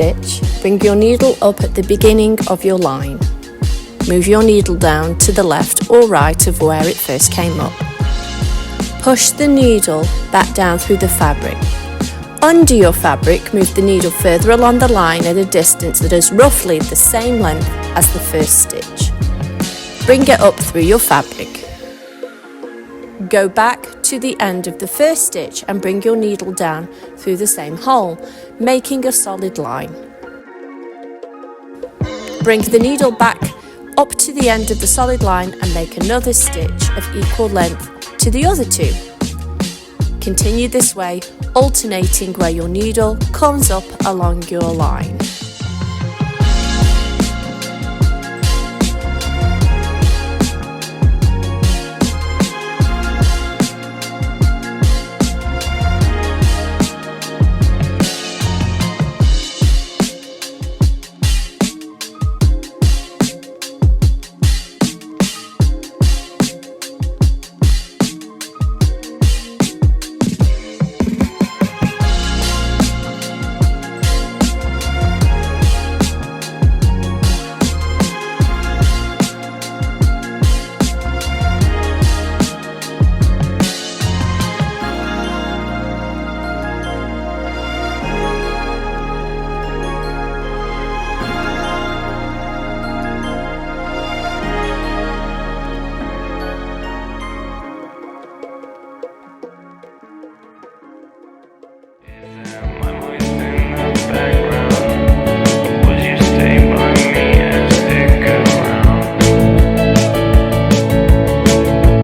stitch, bring your needle up at the beginning of your line. Move your needle down to the left or right of where it first came up. Push the needle back down through the fabric. Under your fabric, move the needle further along the line at a distance that is roughly the same length as the first stitch. Bring it up through your fabric. Go back to the end of the first stitch and bring your needle down through the same hole, making a solid line. Bring the needle back up to the end of the solid line and make another stitch of equal length to the other two. Continue this way, alternating where your needle comes up along your line.